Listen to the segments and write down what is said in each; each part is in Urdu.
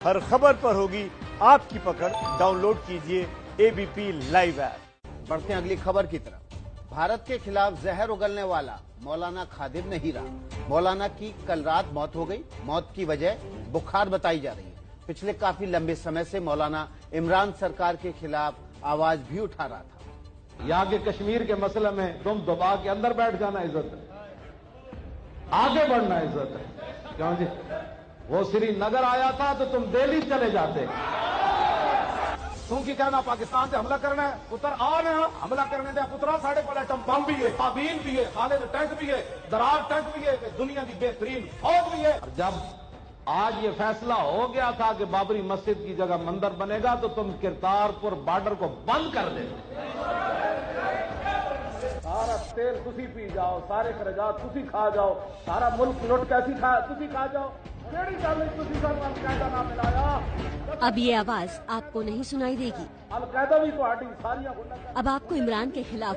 ہر خبر پر ہوگی آپ کی پکڑ، ڈاؤن لوڈ کیجئے ABP لائیو ایپ۔ بڑھتے ہیں اگلی خبر کی طرف۔ بھارت کے خلاف زہر اگلنے والا مولانا خادم نہیں رہا۔ مولانا کی کل رات موت ہو گئی۔ موت کی وجہ بخار بتائی جا رہی ہے۔ پچھلے کافی لمبے سمے سے مولانا عمران سرکار کے خلاف آواز بھی اٹھا رہا تھا۔ یہاں کے کشمیر کے مسئلے میں تم دبا کے اندر بیٹھ جانا عزت ہے، آگے بڑھنا عزت ہے۔ کیوں جی؟ وہ سری نگر آیا تھا تو تم دہلی چلے جاتے۔ تم کی کہنا پاکستان سے حملہ کرنا ہے، پتر آ رہے ہیں حملہ کرنے دیا پترا، ساڑھے پر ایٹم بم بھی ہے، کابین بھی ہے، خالد ٹینک بھی ہے، درار ٹینک بھی ہے، دنیا کی بہترین فوج بھی ہے۔ جب آج یہ فیصلہ ہو گیا تھا کہ بابری مسجد کی جگہ مندر بنے گا تو تم کرتارپور بارڈر کو بند کر دیتے۔ سارا تیل تسی پی جاؤ، سارے اخراجات تسی کھا جاؤ، سارا ملک لوٹ کیسی تسی کھا جاؤ۔ اب یہ آواز آپ کو نہیں سنائی دے گی۔ القاعدہ بھی پارٹی ساری اب آپ کو عمران کے خلاف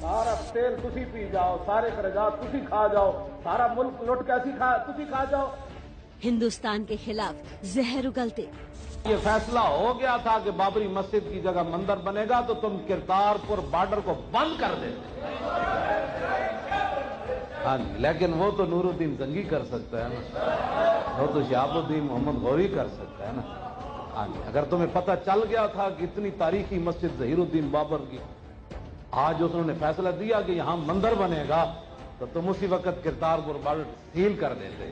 سارا تیل تسی پی جاؤ، سارے اخراجات تسی کھا جاؤ، سارا ملک لوٹ کیسی تسی کھا جاؤ۔ ہندوستان کے خلاف زہر اگلتے۔ یہ فیصلہ ہو گیا تھا کہ بابری مسجد کی جگہ مندر بنے گا تو تم کرتارپور بارڈر کو بند کر دیتے۔ ہاں لیکن وہ تو نور الدین زنگی کر سکتا ہے نا، وہ تو شہاب الدین محمد غوری کر سکتا ہے نا۔ ہاں اگر تمہیں پتہ چل گیا تھا کہ اتنی تاریخی مسجد ظہیر الدین بابر کی آج انہوں نے فیصلہ دیا کہ یہاں مندر بنے گا تو تم اسی وقت کرتارپور بارڈر سیل کر دیتے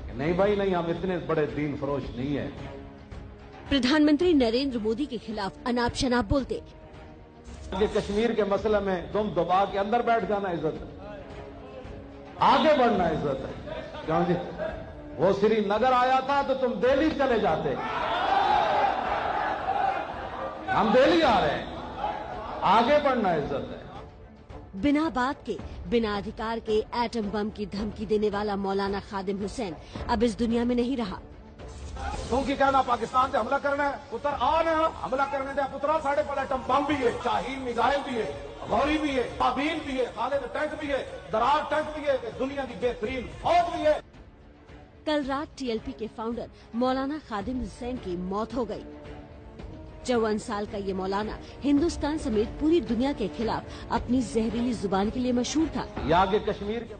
کہ نہیں بھائی نہیں، ہم اتنے بڑے دین فروش نہیں ہیں۔ پردھان منتری نریندر مودی کے خلاف اناپ شناپ بولتے۔ یہ کشمیر کے مسئلے میں تم دبا کے اندر بیٹھ جانا عزت ہے، آگے بڑھنا عزت ہے۔ کیوں جی؟ وہ سری نگر آیا تھا تو تم دہلی چلے جاتے۔ ہم دہلی آ رہے ہیں، آگے بڑھنا عزت ہے۔ بنا بات کے، بنا ادھیکار کے ایٹم بم کی دھمکی دینے والا مولانا خادم حسین اب اس دنیا میں نہیں رہا۔ تم کی کہنا پاکستان سے حملہ کرنا ہے، پتر آ رہے ہیں حملہ کرنے دیا پترا، ساڑھے پر ایٹم بم بھی ہے، شاہین میزائل بھی ہے، غوری بھی ہے، کابین بھی ہے، خالد ٹینک بھی ہے، درار ٹینک بھی ہے، دنیا کی بہترین فوج بھی ہے۔ کل رات TLP کے فاؤنڈر مولانا خادم حسین کی موت ہو گئی۔ 54 سال کا یہ مولانا ہندوستان سمیت پوری دنیا کے خلاف اپنی زہریلی زبان کے لیے مشہور تھا۔ یہاں کے کشمیر کے